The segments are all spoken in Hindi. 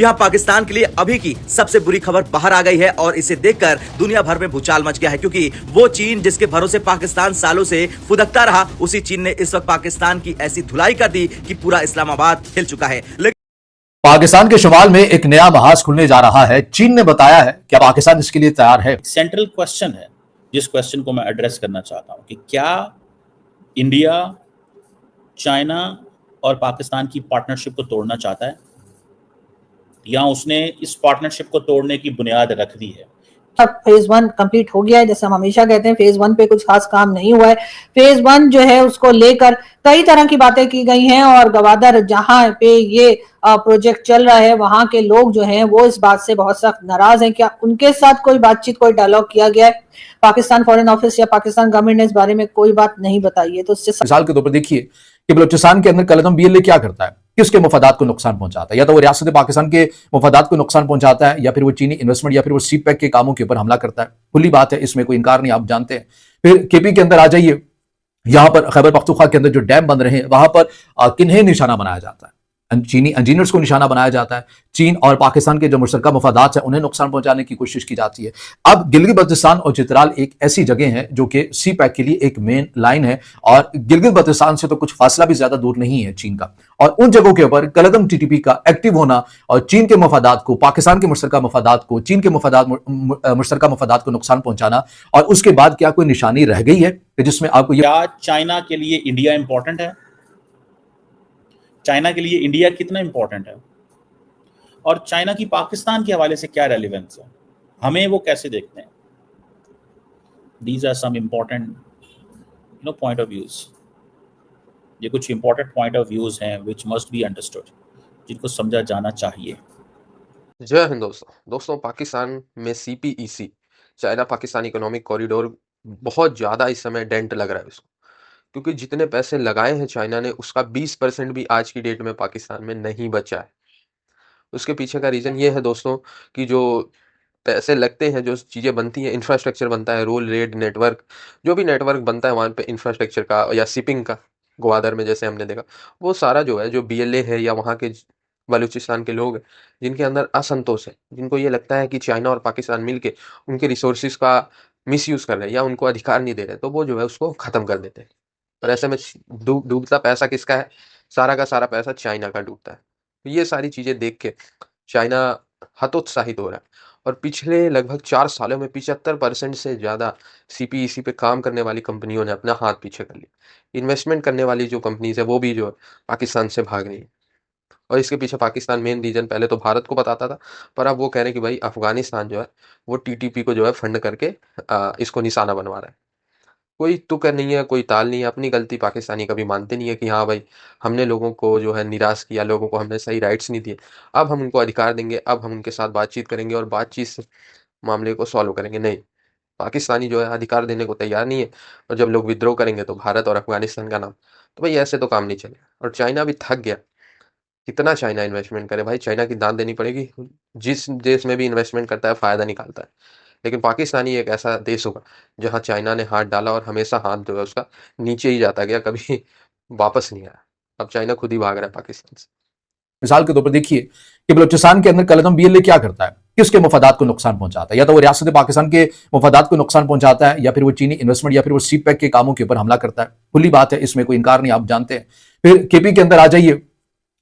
यहाँ पाकिस्तान के लिए अभी की सबसे बुरी खबर बाहर आ गई है और इसे देखकर दुनिया भर में भूचाल मच गया है, क्योंकि वो चीन जिसके भरोसे पाकिस्तान सालों से फुदकता रहा, उसी चीन ने इस वक्त पाकिस्तान की ऐसी धुलाई कर दी कि पूरा इस्लामाबाद हिल चुका है। पाकिस्तान के शुमाल में एक नया महाज खुलने जा रहा है। चीन ने बताया है कि पाकिस्तान इसके लिए तैयार है। सेंट्रल क्वेश्चन है जिस क्वेश्चन को मैं एड्रेस करना चाहता हूं कि क्या इंडिया चाइना और पाकिस्तान की पार्टनरशिप को तोड़ना चाहता है या उसने इस पार्टनरशिप को तोड़ने की बुनियाद रख दी है। फेज 1 कंप्लीट हो गया है। जैसे हम हमेशा कहते हैं फेज 1 पे कुछ खास काम नहीं हुआ है। फेज 1 जो है उसको लेकर कई तरह की बातें की गई हैं और गवादर जहां पे ये प्रोजेक्ट चल रहा है वहां के लोग जो हैं वो इस बात से बहुत सख्त नाराज हैं। क्या उनके साथ कोई बातचीत, कोई डायलॉग किया गया है? पाकिस्तान फॉरेन ऑफिस या पाकिस्तान गवर्नमेंट ने इस बारे में कोई बात नहीं बताई है। तो मिसाल के तौर पर देखिए कि बलूचिस्तान के अंदर कलअदम BLA क्या करता है, किसके मुफादात को नुकसान पहुंचाता है। या तो वो रियासत पाकिस्तान के मुफादात को नुकसान पहुंचाता है, या फिर वो चीनी इन्वेस्टमेंट, या फिर वो CPEC के कामों के ऊपर हमला करता है। खुली बात है, इसमें कोई इनकार नहीं, आप जानते हैं। फिर KP के अंदर आ जाइए, यहां पर खैबर पख्तूनख्वा के अंदर जो डैम बन रहे हैं वहां पर किन्हें निशाना बनाया जाता है? चीनी इंजीनियर्स को निशाना बनाया जाता है। चीन और पाकिस्तान के जो मुश्तरका मुफादात है उन्हें नुकसान पहुंचाने की कोशिश की जाती है। अब गिलगित बल्तिस्तान और चित्राल एक ऐसी जगह है जो कि CPEC के लिए एक मेन लाइन है, और गिलगित बल्तिस्तान से तो कुछ फासला भी ज्यादा दूर नहीं है चीन का। और उन जगहों के ऊपर कलअदम TTP का एक्टिव होना और चीन के मुफादात को, पाकिस्तान के मुश्तरका मुफादात को, चीन के मुश्तरका मुफादात को नुकसान पहुंचाना, और उसके बाद क्या कोई निशानी रह गई है जिसमें आपको क्या चाइना के लिए इंडिया इंपॉर्टेंट है? चाइना के लिए इंडिया कितना इंपॉर्टेंट है और चाइना की पाकिस्तान के हवाले से क्या रेलिवेंस है, हमें वो कैसे देखते हैं? These are some important point of views. ये कुछ इंपॉर्टेंट पॉइंट ऑफ व्यूज हैं विच मस्ट बी अंडरस्टूड, जिनको समझा जाना चाहिए। जय हिंद दोस्तों, पाकिस्तान में CPEC China Pakistan economic corridor बहुत ज़्यादा इस समय डेंट लग रहा है उसको, क्योंकि जितने पैसे लगाए हैं चाइना ने उसका 20% भी आज की डेट में पाकिस्तान में नहीं बचा है। उसके पीछे का रीज़न ये है दोस्तों कि जो पैसे लगते हैं, जो चीज़ें बनती हैं, इंफ्रास्ट्रक्चर बनता है, रोल रेड नेटवर्क, जो भी नेटवर्क बनता है वहाँ पे इंफ्रास्ट्रक्चर का या शिपिंग का, ग्वादर में जैसे हमने देखा, वो सारा जो है जो BLA है या वहाँ के बलूचिस्तान के लोग जिनके अंदर असंतोष है, जिनको ये लगता है कि चाइना और पाकिस्तान मिलके उनके रिसोर्सेज का मिसयूज़ कर रहे हैं या उनको अधिकार नहीं दे रहे, तो वो जो है उसको ख़त्म कर देते हैं। और ऐसे में डूबता पैसा किसका है? सारा का सारा पैसा चाइना का डूबता है। तो ये सारी चीज़ें देख के चाइना हतोत्साहित हो रहा है, और पिछले लगभग 4 सालों में 75% से ज़्यादा CPEC पे काम करने वाली कंपनियों ने अपना हाथ पीछे कर लिया। इन्वेस्टमेंट करने वाली जो कंपनीज है वो भी जो है पाकिस्तान से भाग रही है, और इसके पीछे पाकिस्तान मेन रीजन पहले तो भारत को बताता था, पर अब वो कह रहे हैं कि भाई अफगानिस्तान जो है वो TTP को जो है फंड करके इसको निशाना बनवा रहा है। कोई तुक नहीं है, कोई ताल नहीं है। अपनी गलती पाकिस्तानी कभी मानते नहीं है कि हाँ भाई हमने लोगों को जो है निराश किया, लोगों को हमने सही राइट्स नहीं दिए, अब हम उनको अधिकार देंगे, अब हम उनके साथ बातचीत करेंगे और बातचीत से मामले को सॉल्व करेंगे। नहीं, पाकिस्तानी जो है अधिकार देने को तैयार नहीं है, और जब लोग विद्रोह करेंगे तो भारत और अफगानिस्तान का नाम, तो भाई ऐसे तो काम नहीं चलेगा। और चाइना भी थक गया, कितना चाइना इन्वेस्टमेंट करे भाई, चाइना की दाद देनी पड़ेगी। जिस देश में भी इन्वेस्टमेंट करता है फ़ायदा निकालता है, लेकिन पाकिस्तानी एक ऐसा देश होगा जहां चाइना ने हाथ डाला और हमेशा हाथ जो है उसका नीचे ही जाता गया, कभी वापस नहीं आया। अब चाइना खुद ही भाग रहा है पाकिस्तान से। मिसाल के तौर पर देखिए कि बलूचिस्तान के अंदर कलअदम BLA क्या करता है, किसके मुफादात को नुकसान पहुंचाता है। या तो वो रियासत पाकिस्तान के मुफादात को नुकसान पहुंचाता है, या फिर वो चीनी इन्वेस्टमेंट, या फिर वो CPEC के कामों के ऊपर हमला करता है। खुली बात है, इसमें कोई इनकार नहीं, आप जानते हैं। फिर KP के अंदर आ जाइए,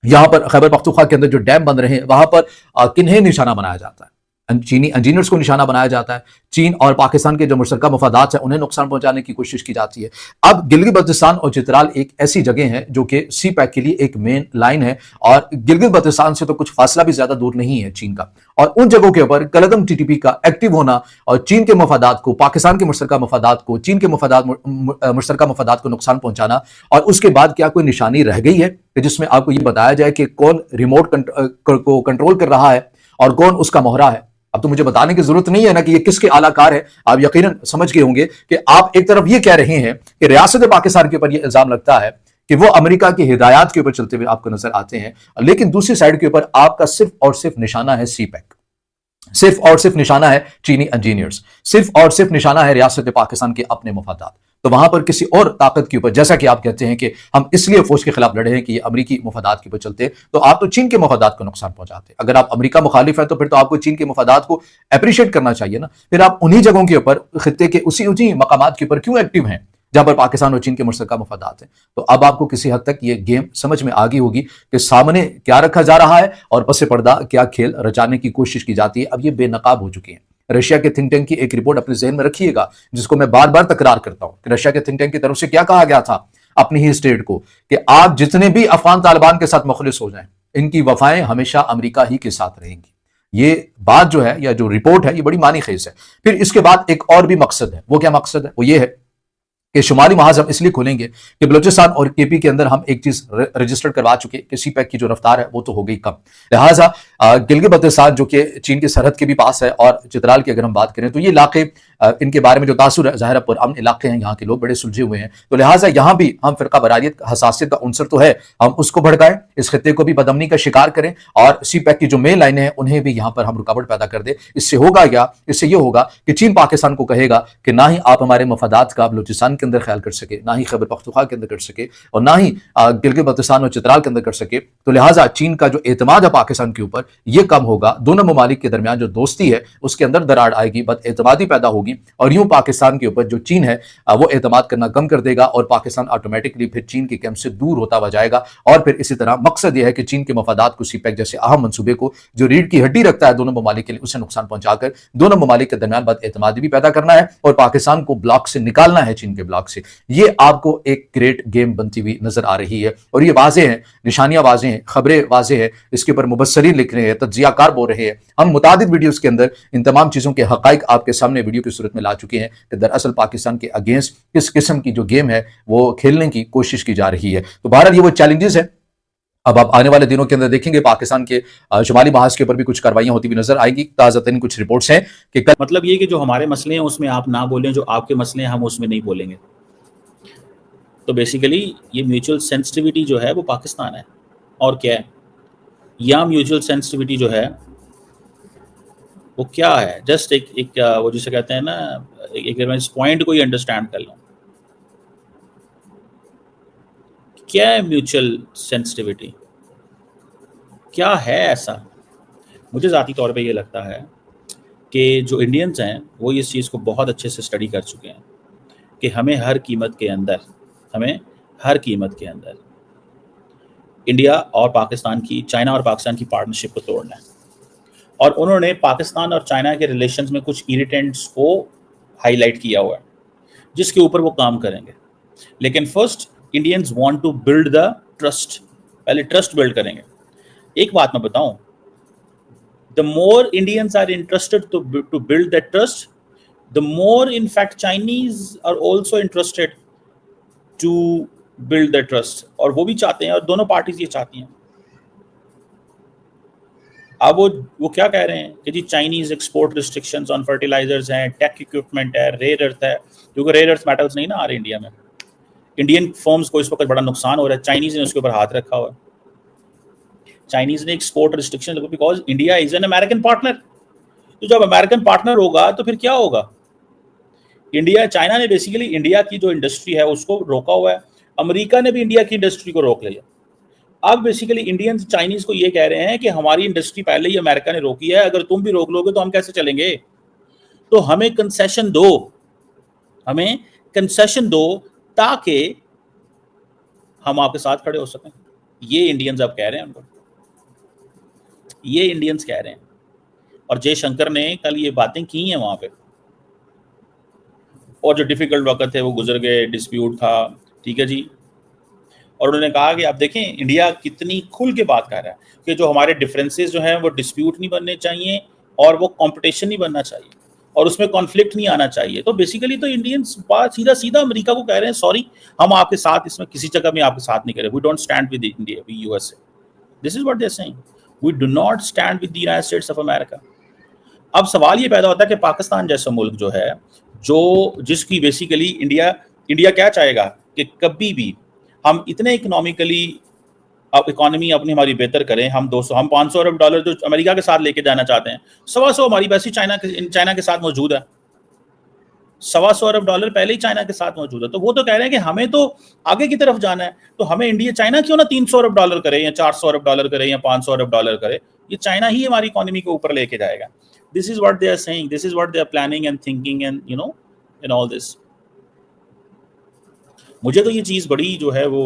यहां पर खैबर पख्तूनख्वा के अंदर जो डैम बन रहे हैं वहां पर किन्हें निशाना बनाया जाता है? चीनी इंजीनियर्स को निशाना बनाया जाता है। चीन और पाकिस्तान के जो मुश्तरका मुफादात है उन्हें नुकसान पहुंचाने की कोशिश की जाती है। अब गिलगित बल्तिस्तान और चित्राल एक ऐसी जगह है जो कि CPEC के लिए एक मेन लाइन है, और गिलगित बल्तिस्तान से तो कुछ फासला भी ज्यादा दूर नहीं है चीन का। और उन जगहों के ऊपर कलअदम TTP का एक्टिव होना और चीन के मुफादात को, पाकिस्तान के मुश्तरका मुफादात को, चीन के मुश्तरका मुफादात को नुकसान पहुंचाना, और उसके बाद क्या कोई निशानी रह गई है जिसमें आपको ये बताया जाए कि कौन रिमोट को कंट्रोल कर रहा है और कौन उसका मोहरा है। अब तो मुझे बताने की जरूरत नहीं है ना कि ये किसके आलाकार है, आप यकीनन समझ गए होंगे कि आप एक तरफ ये कह रहे हैं कि रियासत पाकिस्तान के ऊपर ये इल्जाम लगता है कि वो अमेरिका की हिदायत के ऊपर चलते हुए आपको नजर आते हैं, लेकिन दूसरी साइड के ऊपर आपका सिर्फ और सिर्फ निशाना है CPEC, सिर्फ और सिर्फ निशाना है चीनी इंजीनियर्स, सिर्फ और सिर्फ निशाना है रियासत पाकिस्तान के अपने मुफादात। तो वहां पर किसी और ताकत के ऊपर, जैसा कि आप कहते हैं कि हम इसलिए फौज के खिलाफ लड़े हैं कि ये अमेरिकी मुफादात के ऊपर चलते हैं, तो आप तो चीन के मुफादात को नुकसान पहुंचाते हैं। अगर आप अमेरिका मुखालिफ है तो फिर तो आपको चीन के मुफादात को अप्रिशिएट करना चाहिए ना। फिर आप उन्हीं जगहों के ऊपर, खित्ते के उसी मकामात के ऊपर क्यों एक्टिव हैं जहां पर पाकिस्तान और चीन के मुश्तरका मुफादात हैं? तो अब आपको किसी हद तक ये गेम समझ में आ गई होगी कि सामने क्या रखा जा रहा है और पसे पर्दा क्या खेल रचाने की कोशिश की जाती है। अब ये बेनकाब हो चुकी है। रशिया के थिंक टैंक की एक रिपोर्ट अपने जहन में रखिएगा, जिसको मैं बार बार तकरार करता हूं कि रशिया के थिंक टैंक की तरफ से क्या कहा गया था अपनी ही स्टेट को कि आप जितने भी अफगान तालिबान के साथ मुखलिस हो जाएं, इनकी वफाएं हमेशा अमेरिका ही के साथ रहेंगी। ये बात जो है, या जो रिपोर्ट है, ये बड़ी मानी खेज है। फिर इसके बाद एक और भी मकसद है। वो क्या मकसद है? वो ये है कि शुमाली महाज हम इसलिए खोलेंगे कि बलूचिस्तान और केपी के अंदर हम एक चीज रजिस्टर करवा चुके कि सीपैक की जो रफ्तार है वो तो हो गई कम। लिहाजा गिलगित बल्तिस्तान जो कि चीन की सरहद के भी पास है, और चित्राल की अगर हम बात करें तो ये इलाके, इनके बारे में जो तासुर है, ज़ाहिर पुरअमन इलाके हैं, यहाँ के लोग बड़े सुलझे हुए हैं, तो लिहाजा यहाँ भी हम फिरका बरारियत हसासियत का उनसर तो है, हम उसको भड़काएं, इस खित्ते को भी बदअमनी का शिकार करें, और सीपैक की जो मेन लाइनें हैं उन्हें भी यहाँ पर हम रुकावट पैदा कर दें। इससे होगा क्या? इससे ये होगा कि चीन पाकिस्तान को कहेगा कि ना ही आप हमारे मफादात का बलूचिस्तान के अंदर ख्याल कर सके, ना ही खैबर पख्तूनख्वा के अंदर कर सके, और ना ही गिलगित बल्तिस्तान और चित्राल के अंदर कर सके। तो लिहाजा चीन का जो एतमाद है पाकिस्तान के ऊपर ये कम होगा। दोनों ममालिक के दरमियान जो दोस्ती है उसके अंदर दरार आएगी, बदएतमादी पैदा होगी, और यूं पाकिस्तान के ऊपर जो चीन है वो एतमाद करना कम कर देगा, और पाकिस्तान ऑटोमेटिकली फिर चीन के कैंप से दूर होता हुआ जाएगा। और फिर इसी तरह मकसद यह है कि चीन के मफादात को, सीपैक जैसे अहम मंसूबे को जो रीढ़ की हड्डी रखता है दोनों ममालिक के लिए, उसे नुकसान पहुंचाकर दोनों ममालिक के दरमियान बदएतमादी भी पैदा करना है और पाकिस्तान को ब्लॉक से निकालना है, चीन के ब्लॉक से। ये आपको एक ग्रेट गेम बनती हुई नजर आ रही है, और ये वाजे है, निशानियां वाजे हैं, खबरें वाजे है, इसके ऊपर मुबस्सरीन लिख रहे हैं, तज्जियाकार बोल रहे हैं। हम मुतादिद वीडियोस के अंदर इन तमाम चीजों के हकाइक आपके सामने वीडियो की सूरत में ला चुके हैं कि दरअसल पाकिस्तान के अगेंस्ट किस किस्म की जो गेम है वो खेलने की कोशिश की जा रही है। तो बहरहाल ये वो चैलेंजेस है। अब आप आने वाले दिनों के अंदर देखेंगे पाकिस्तान के शुमाली महाज के ऊपर भी कुछ कार्रवाइयां होती हुई नजर आएंगी। ताज़ातरीन कुछ रिपोर्ट्स हैं कि कल, मतलब ये कि जो हमारे मसले हैं उसमें आप ना बोलें, जो आपके मसले हैं हम उसमें नहीं बोलेंगे। तो बेसिकली ये म्यूचुअल सेंसिटिविटी जो है वो पाकिस्तान है, और क्या है? या म्यूचुअल सेंसिटिविटी जो है वो क्या है? जस्ट एक वो जिसे कहते हैं ना, एक मैं इस पॉइंट को ही अंडरस्टैंड कर लूं, क्या है म्यूचुअल सेंसिटिविटी? क्या है ऐसा? मुझे ज़ाती तौर पे ये लगता है कि जो इंडियंस हैं वो इस चीज़ को बहुत अच्छे से स्टडी कर चुके हैं कि हमें हर कीमत के अंदर इंडिया और पाकिस्तान की, चाइना और पाकिस्तान की पार्टनरशिप को तोड़ना है। और उन्होंने पाकिस्तान और चाइना के रिलेशंस में कुछ इरिटेंट्स को हाईलाइट किया हुआ है जिसके ऊपर वो काम करेंगे। लेकिन first Indians want to build the trust, पहले ट्रस्ट बिल्ड करेंगे। एक बात मैं बताऊं, the more Indians are interested to build that trust, the more in fact Chinese are also interested to build the trust, और वो भी चाहते हैं, और दोनों पार्टीज ये चाहती हैं। अब वो क्या कह रहे हैं कि जी Chinese export restrictions on fertilizers हैं, टेक इक्विपमेंट है, रेयर अर्थ है, क्योंकि रेयर अर्थ मेटल्स नहीं ना आ रहे इंडिया में। इंडियन फर्म्स को इस वक्त बड़ा नुकसान हो रहा है, चाइनीज ने उसके ऊपर हाथ रखा हुआ है। चाइनीज ने एक्सपोर्ट रिस्ट्रिक्शन लगा because India is an American partner. तो जब अमेरिकन पार्टनर होगा तो फिर क्या होगा? चाइना ने बेसिकली इंडिया की जो इंडस्ट्री है उसको रोका हुआ है, अमेरिका ने भी इंडिया की इंडस्ट्री को रोक लिया। अब बेसिकली इंडियंस चाइनीज को ये कह रहे हैं कि हमारी इंडस्ट्री पहले ही अमेरिका ने रोकी है, अगर तुम भी रोक लोगे तो हम कैसे चलेंगे? तो हमें कंसेशन दो, ताकि हम आपके साथ खड़े हो सकें। ये इंडियंस अब कह रहे हैं उनको, ये इंडियंस कह रहे हैं। और जयशंकर ने कल ये बातें की हैं वहां पे, और जो डिफिकल्ट वक्त थे वो गुजर गए, डिस्प्यूट था, ठीक है जी। और उन्होंने कहा कि आप देखें इंडिया कितनी खुल के बात कर रहा है कि जो हमारे डिफरेंसेस जो हैं वो डिस्प्यूट नहीं बनने चाहिए, और वो कंपटीशन नहीं बनना चाहिए, और उसमें कॉन्फ्लिक्ट नहीं आना चाहिए। तो बेसिकली तो इंडियंस बात सीधा अमेरिका को कह रहे हैं, सॉरी हम आपके साथ इसमें किसी जगह में आपके साथ नहीं करें, we don't stand with India, we USA, this is what they are saying, we do not stand with the United States of America. अब सवाल ये पैदा होता है कि पाकिस्तान जैसा मुल्क जो है, जिसकी बेसिकली इंडिया क्या चाहेगा कि कभी भी हम इतने इकोनॉमी अपनी हमारी बेहतर करें, हम 500 अरब डॉलर जो अमेरिका के साथ लेके जाना चाहते हैं, 125 हमारी पैसे चाइना के साथ मौजूद है। $125 अरब पहले ही चाइना के साथ मौजूद है। तो वो तो कह रहे हैं कि हमें तो आगे की तरफ जाना है, तो हमें इंडिया चाइना क्यों ना $300 अरब करे या $400 अरब करे या $500 अरब करे, ये चाइना ही हमारी इकोनॉमी को ऊपर लेके जाएगा। This is what they are saying, this is what they are planning and thinking and in all this. मुझे तो ये चीज बड़ी जो है वो